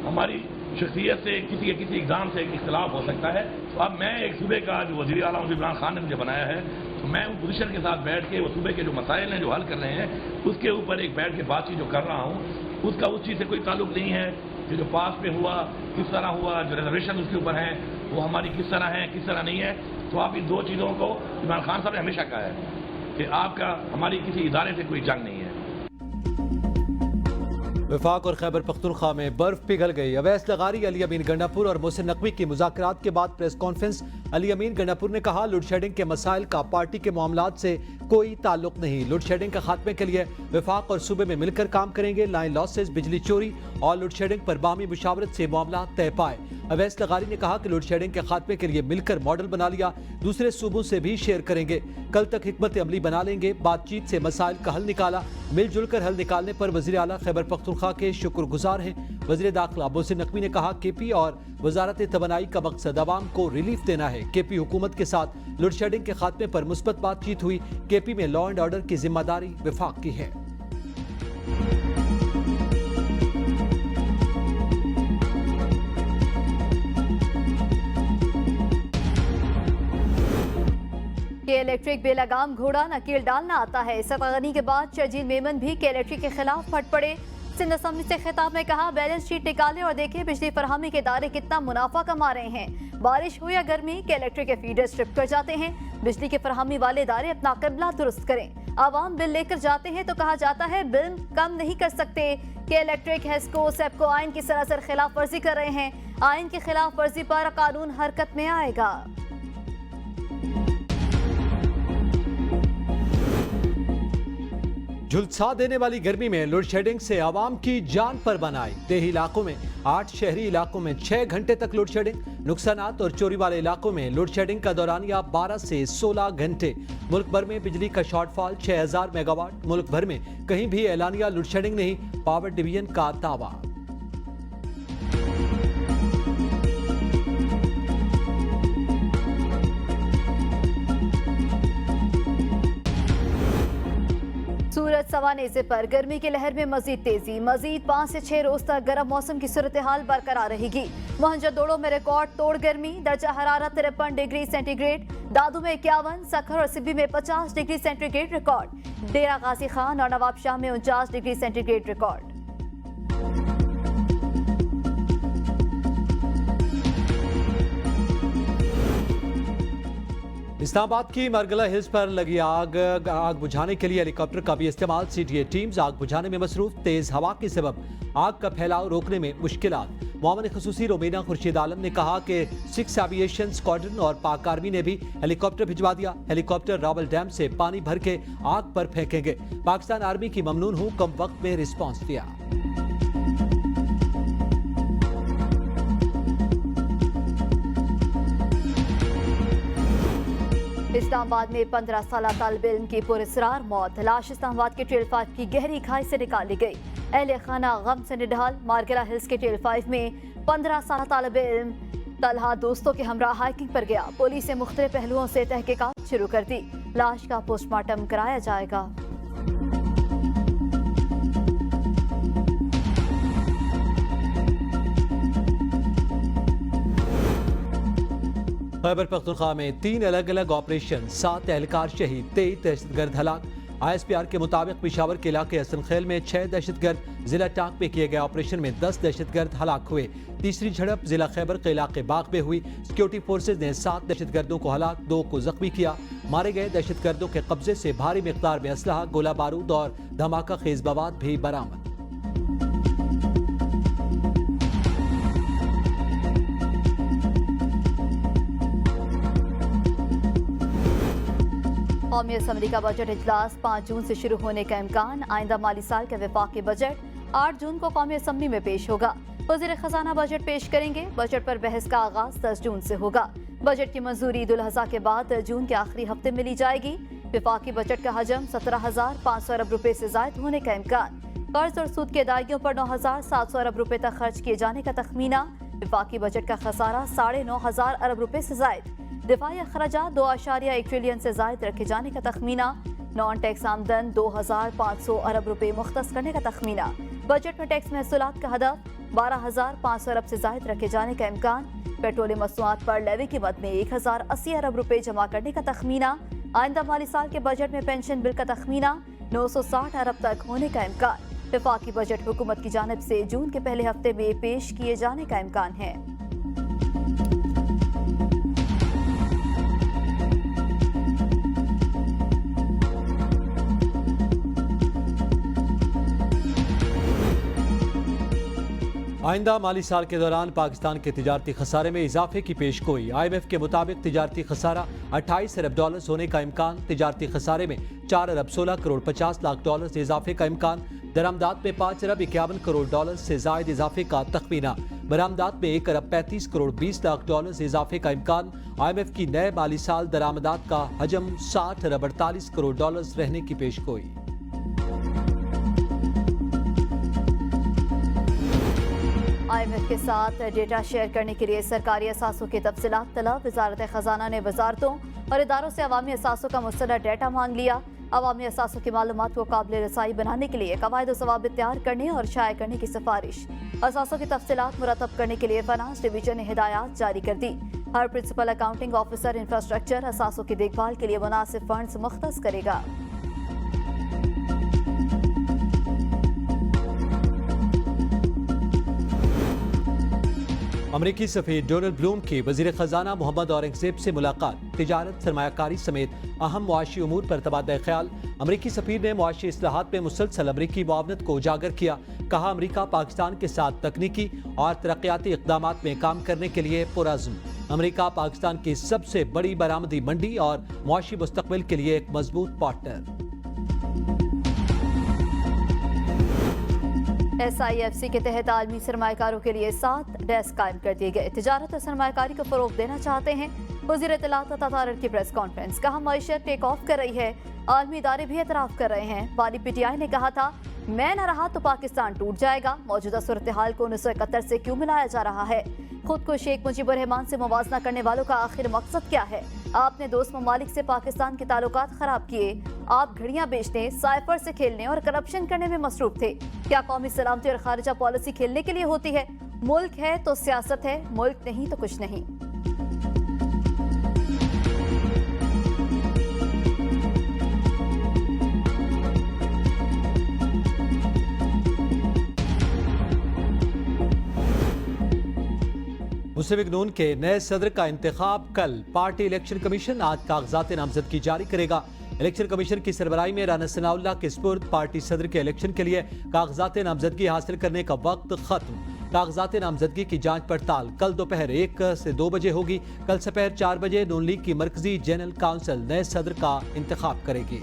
हमारी शख्सियत से किसी एग्जाम से इख्तलाफ हो सकता है। तो अब मैं एक सूबे का जो वज़ीर आला इमरान खान ने मुझे बनाया है, तो मैं उस पोजीशन के साथ बैठ के वो सूबे के जो मसाइल हैं जो हल कर रहे हैं उसके ऊपर एक बैठ के बातचीत जो कर रहा हूँ, उसका उस चीज़ से कोई ताल्लुक नहीं है कि जो पास में हुआ किस तरह हुआ, जो रिजर्वेशन उसके ऊपर है वो हमारी किस तरह है किस तरह नहीं है। तो आप इन दो चीज़ों को इमरान खान साहब ने हमेशा कहा है कि आपका हमारी किसी इदारे से कोई जंग नहीं है। वफाक और खैबर पख्तूनख्वा में बर्फ पिघल गई। अवैस लगारी, अली अमीन गंडापुर और मोहसिन नकवी की मुज़ाकरात के बाद प्रेस कॉन्फ्रेंस। अली अमीन गंडापुर ने कहा, लोड शेडिंग के मसाइल का पार्टी के मामलात से कोई ताल्लुक नहीं। लोड शेडिंग के खात्मे के लिए वफाक और सूबे में मिलकर काम करेंगे। लाइन लॉसेज, बिजली चोरी और लोड शेडिंग पर बामी मुशावरत से मामला तय पाए। अवैस लगारी ने कहा कि लोड शेडिंग के खात्मे के लिए मिलकर मॉडल बना लिया, दूसरे सूबों से भी शेयर करेंगे। कल तक हिकमत अमली बना लेंगे। बातचीत से मसाइल का हल निकाला, मिलजुल कर हल निकालने पर वज़ीर आला खैबर पख्तूनख्वा के शुक्रगुजार हैं। वज़ीर दाखिला मोहसिन नकवी ने कहा, केपी और वजारत तवानाई का मकसद अवाम को रिलीफ देना है। केपी हुकूमत के साथ लोड शेडिंग के खात्मे पर मुस्बत बातचीत हुई। केपी में लॉ एंड ऑर्डर की जिम्मेदारी वफाक की है। के इलेक्ट्रिक बेलगाम घोड़ा नकील डालना आता है। सफागनी के बाद शर्जील मेमन भी के इलेक्ट्रिक के खिलाफ फट पड़े। सिंध असम्बली से खिताब में कहा, बैलेंस शीट निकालें और देखें बिजली फरहमी के इदारे कितना मुनाफा कमा रहे हैं। बारिश हो या गर्मी, के इलेक्ट्रिक के फीडर्स ट्रिप कर जाते हैं। बिजली के फरहमी वाले इदारे अपना किबला दुरुस्त करें। आवाम बिल लेकर जाते हैं तो कहा जाता है बिल कम नहीं कर सकते। के इलेक्ट्रिक, हेस्को, सेप्को आइन की सरासर खिलाफ वर्जी कर रहे हैं। आइन की खिलाफ वर्जी पर कानून हरकत में आएगा। झुलसा देने वाली गर्मी में लोड शेडिंग से आवाम की जान पर बनाई। देही इलाकों में 8, शहरी इलाकों में 6 घंटे तक लोड शेडिंग। नुकसानात और चोरी वाले इलाकों में लोड शेडिंग का दौरानिया 12 से 16 घंटे। मुल्क भर में बिजली का शॉर्टफॉल 6000 मेगावाट। मुल्क भर में कहीं भी एलानिया लोड शेडिंग नहीं, पावर डिवीजन का दावा। सूरज सवाने से पर गर्मी की लहर में मजीद तेजी। मजीद 5 से 6 रोज तक गर्म मौसम की सूरत हाल बरकरार रहेगी। मोहनजोदड़ो में रिकॉर्ड तोड़ गर्मी, दर्जा हरारत 53 डिग्री सेंटीग्रेड। दादू में 51, सखर और सिब्बी में 50 डिग्री सेंटीग्रेड रिकॉर्ड। डेरा गाजी खान और नवाबशाह में 49 डिग्री सेंटीग्रेड रिकॉर्ड। इस्लामाबाद की मरगला हिल्स पर लगी आग बुझाने के लिए हेलीकॉप्टर का भी इस्तेमाल। सीटीए टीम्स आग बुझाने में मसरूफ। तेज हवा के सबब आग का फैलाव रोकने में मुश्किलात। मामले खसूसी रोमेना खुर्शीद आलम ने कहा कि 6 एविएशन स्क्वाड्रन और पाक आर्मी ने भी हेलीकॉप्टर भिजवा दिया। हेलीकॉप्टर रावल डैम से पानी भर के आग पर फेंकेंगे। पाकिस्तान आर्मी की ममनून हूँ कम वक्त में रिस्पॉन्स दिया। इस्लामाबाद में 15 साल तालिबे इल्म की पुरअसरार मौत। लाश इस्लामाबाद के टेल 5 की गहरी खाई से निकाली गई। अहले खाना गम से निढाल। मारगला हिल्स के टेल 5 में 15 साल तालिबे इल्म तलहा दोस्तों के हमरा हाइकिंग पर गया। पुलिस ने मुख्तलिफ पहलुओं से तहकीकात शुरू कर दी। लाश का पोस्टमार्टम कराया जाएगा। खैबर पख्तूनख्वा में 3 अलग अलग ऑपरेशन, 7 एहलकार शहीद, 23 दहशतगर्द हलाक। ISPR के मुताबिक पिशावर के इलाके हसन खेल में 6 दहशतगर्द, जिला टाक में किए गए ऑपरेशन में 10 दहशतगर्द हलाक हुए। तीसरी झड़प जिला खैबर के इलाके बाग में हुई। सिक्योरिटी फोर्सेज ने 7 दहशतगर्दों को हलाक, 2 को जख्मी किया। मारे गए दहशतगर्दों के कब्जे से भारी मिकदार में असलहा, गोला बारूद और धमाका खेज मवाद भी बरामद। कौमी असम्बली का बजट इजलास 5 जून से शुरू होने का इम्कान। आइंदा माली साल का वफाकी बजट 8 जून को कौमी असम्बली में पेश होगा। वज़ीर खजाना बजट पेश करेंगे। बजट पर बहस का आगाज 10 जून से होगा। बजट की मंजूरी ईद उल अज़हा के बाद जून के आखिरी हफ्ते मिली जाएगी। वफाकी बजट का हजम 17,500 अरब रुपए से जायद होने का इम्कान। कर्ज और सूद की अदायगियों पर 9,700 अरब रुपए तक खर्च किए जाने का तखमीना। वफाकी बजट का खसारा 9,500 अरब रुपए से जायद। दिफाई अखराजात 2.1 ट्रिलियन से जायद रखे जाने का तखमीना। नॉन टैक्स आमदन 2,500 अरब रुपए मुख्तस करने का तखमीना। बजट में टैक्स महसूलात का हदफ 12,500 अरब से जायद रखे जाने का इम्कान। पेट्रोलियम मसनूआत पर लेवी कीमत में 1,080 अरब रुपए जमा करने का तखमीना। आइंदा माली साल के बजट में पेंशन बिल का तखमीना 960 अरब तक होने का इम्कान। वफाकी बजट हुकूमत की जानिब से जून के पहले हफ्ते में पेश किए जाने का इम्कान है। आइंदा माली साल के दौरान पाकिस्तान के तिजारती खसारे में इजाफे की पेशगोई। IMF के मुताबिक तिजारती खसारा 28 अरब डॉलर होने का इम्कान। तिजारती खसारे में 4 अरब 16 करोड़ 50 लाख डॉलर से इजाफे का इम्कान। दरामदात में 5 अरब 51 करोड़ डॉलर से जायद इजाफे का तखमीना। बरामदात में 1 अरब 35 करोड़ 20 लाख डॉलर से इजाफे का इम्कान। IMF की नए माली साल दरामदात का हजम 60 अरब 48 करोड़ डॉलर रहने की पेशगोई। IMF के साथ डेटा शेयर करने के लिए सरकारी असासों की तफसीलात तलब। वजारत खजाना ने वजारतों और इदारों से अवामी असासों का मुस्तनद डेटा मांग लिया। अवामी असासों की मालूमात को काबिल रसाई बनाने के लिए कवायद ज़वाबित तैयार करने और शाया करने की सिफारिश। असासों की तफसीलात मुरतब करने के लिए फाइनेंस डिवीजन ने हिदायत जारी कर दी। हर प्रिंसिपल अकाउंटिंग ऑफिसर इंफ्रास्ट्रक्चर असासों की देखभाल के लिए मुनासिब फंड्स मुख्तस करेगा। अमरीकी सफीर डोनाल्ड ब्लूम की वजीर खजाना मोहम्मद औरंगजेब से मुलाकात। तिजारत सरमायाकारी समेत अहम मुआशी उमूर पर तबादला ख्याल। अमरीकी सफीर ने मुआशी इस्लाहात में मुसलसल अमरीकी मुआवनत को उजागर किया। कहा अमरीका पाकिस्तान के साथ तकनीकी और तरक्याती इक़दामात में काम करने के लिए पुरअज़्म। अमरीका पाकिस्तान की सबसे बड़ी बरामदी मंडी और मुआशी मुस्तक़बिल के लिए एक मजबूत पार्टनर। SIFC के तहत आलमी सरमाकारों के लिए 7 डेस्क कायम कर दिए गए। तिजारत और सरमाकारी को फरोग देना चाहते हैं। वज़ीर इत्तलात अतारत की प्रेस कॉन्फ्रेंस। कहा मईशत टेक ऑफ कर रही है। आलमी इदारे भी एतराफ़ कर रहे हैं। वाली PTI ने कहा था मैं न रहा तो पाकिस्तान टूट जाएगा। मौजूदा सूरत हाल को 1971 से क्यों मिलाया जा रहा है? खुद को शेख मुजीबुर रहमान से मुवाजना करने वालों का आखिर मकसद क्या है? आपने दोस्त ममालिक से पाकिस्तान के ताल्लुकात खराब किए। आप घड़ियां बेचने, साइफर से खेलने और करप्शन करने में मसरूफ थे। क्या कौमी सलामती और खारिजा पॉलिसी खेलने के लिए होती है? मुल्क है तो सियासत है, मुल्क नहीं तो कुछ नहीं। मुस्लिम लीग नून के नए सदर का इंतखाब कल। पार्टी इलेक्शन कमीशन आज कागजात नामजदगी जारी करेगा। इलेक्शन कमीशन की सरबराही में राना सनाउल्लाह के स्पुर्द पार्टी सदर के इलेक्शन के लिए कागजात नामजदगी हासिल करने का वक्त खत्म। कागजात नामजदगी की जांच पड़ताल कल दोपहर 1 से 2 बजे होगी। कल दोपहर 4 बजे नून लीग की मरकजी जनरल काउंसिल नए सदर का इंतखाब करेगी।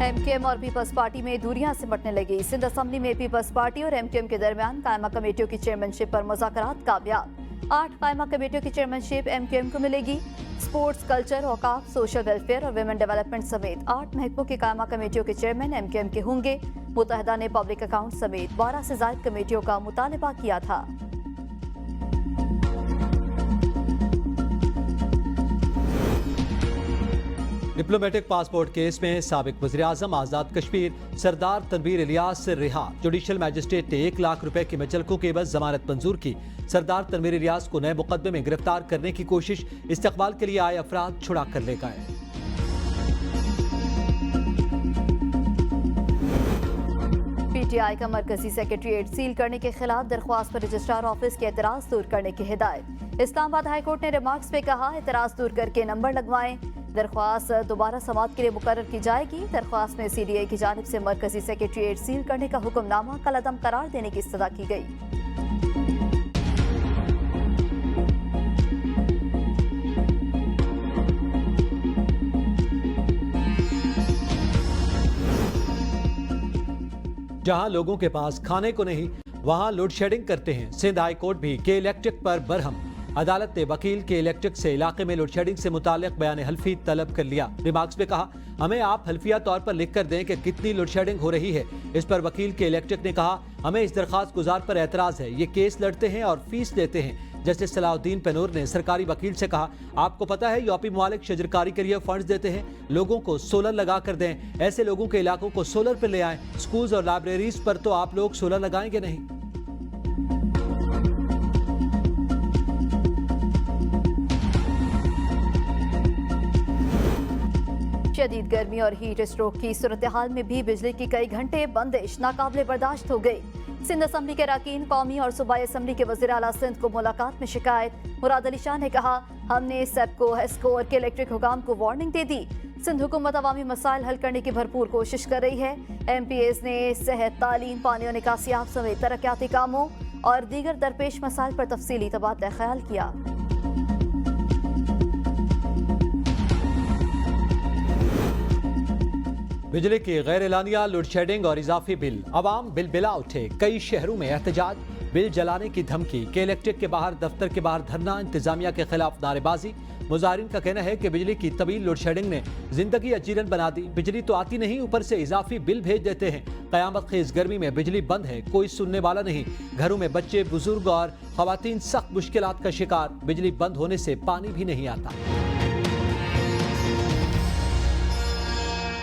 MKM और पीपल्स पार्टी में दूरियां सिमटने लगी। सिंध असम्बली में पीपल्स पार्टी और MKM के दरमियान कायमा कमेटियों की चेयरमैनशिप पर मुज़ाकरात कामयाब। 8 कायमा कमेटियों की चेयरमैनशिप MKM को मिलेगी। स्पोर्ट्स, कल्चर, औकाफ, सोशल वेलफेयर और विमेन डेवलपमेंट समेत 8 महकमों की कायमा कमेटियों के चेयरमैन MKM के होंगे। मुत्तहिदा ने पब्लिक अकाउंट समेत 12 से ज़ायद कमेटियों का मुतालबा किया था। डिप्लोमेटिक पासपोर्ट केस में साबिक वज़ीर आज़म आज़ाद कश्मीर सरदार तनवीर इलियास से रिहा। जुडिशल मैजिस्ट्रेट ने 1 लाख रुपए की मुचलकों के एवज जमानत मंजूर की। सरदार तनवीर इलियास को नए मुकदमे में गिरफ्तार करने की कोशिश। इस्तकबाल के लिए आए अफराद छुड़ा कर ले गए। PTI का मरकजी सेक्रेटरीट सील करने के खिलाफ दरख्वास्त पर रजिस्ट्रार ऑफिस के एतराज दूर करने की हिदायत। इस्लामाबाद हाईकोर्ट ने रिमार्क्स में कहा एतराज दूर करके नंबर लगवाएं। दरख्वास्त दोबारा समाअत के लिए मुकर्रर की जाएगी। दरख्वास्त में CDA की जानिब से मरकजी सेक्रेटरीट सील करने का हुक्मनामा कलअदम करार देने की इस्तदा की गई। जहां लोगों के पास खाने को नहीं वहां लोड शेडिंग करते हैं। सिंध हाई कोर्ट भी के इलेक्ट्रिक पर बरहम। अदालत ने वकील के इलेक्ट्रिक से इलाके में लोड शेडिंग से मुताल्लिक बयान हल्फी तलब कर लिया। रिमार्क्स में कहा हमें आप हल्फिया तौर पर लिख कर दें कि कितनी लोड शेडिंग हो रही है। इस पर वकील के इलेक्ट्रिक ने कहा हमें इस दरखास्त गुजार पर एतराज है। ये केस लड़ते हैं और फीस लेते हैं। जस्टिस सलाउद्दीन पेनूर ने सरकारी वकील से कहा, आपको पता है यूरोपीय ममालिक शजरकारी के लिए फंड्स देते हैं, लोगों को सोलर लगा कर दें, ऐसे लोगों के इलाकों को सोलर पर ले आएं। स्कूल्स और लाइब्रेरीज पर तो आप लोग सोलर लगाएंगे नहीं। शदीद गर्मी और हीट स्ट्रोक की सूरत हाल में भी बिजली की कई घंटे बंदिश नाकाबिले बर्दाश्त हो गई। सिंध असम्बली के अरकान कौमी और सूबाई असम्बली के वज़ीर आला सिंध को मुलाकात में शिकायत। मुराद अली शाह ने कहा, हमने सेप्को, हेस्को और के इलेक्ट्रिक हुकाम को वार्निंग दे दी। सिंध हुकूमत अवामी मसाइल हल करने की भरपूर कोशिश कर रही है। MPAs ने सेहत, तालीम, पानी और निकासियाब समेत तरक्याती कामों और दीगर दरपेश मसाइल पर तफसीली तबादला ख्याल किया। बिजली की गैर एलानिया लोड शेडिंग और इजाफी बिल, अवाम बिल बिला उठे। कई शहरों में एहतजाज, बिल जलाने की धमकी, के इलेक्ट्रिक के बाहर, दफ्तर के बाहर धरना, इंतजामिया के खिलाफ नारेबाजी। मुजाहिरीन का कहना है कि बिजली की तवील लोड शेडिंग ने जिंदगी अजीरन बना दी। बिजली तो आती नहीं, ऊपर से इजाफी बिल भेज देते हैं। कयामत खेज गर्मी में बिजली बंद है, कोई सुनने वाला नहीं। घरों में बच्चे, बुजुर्ग और खवातीन सख्त मुश्किलात का शिकार। बिजली बंद होने से पानी भी नहीं आता।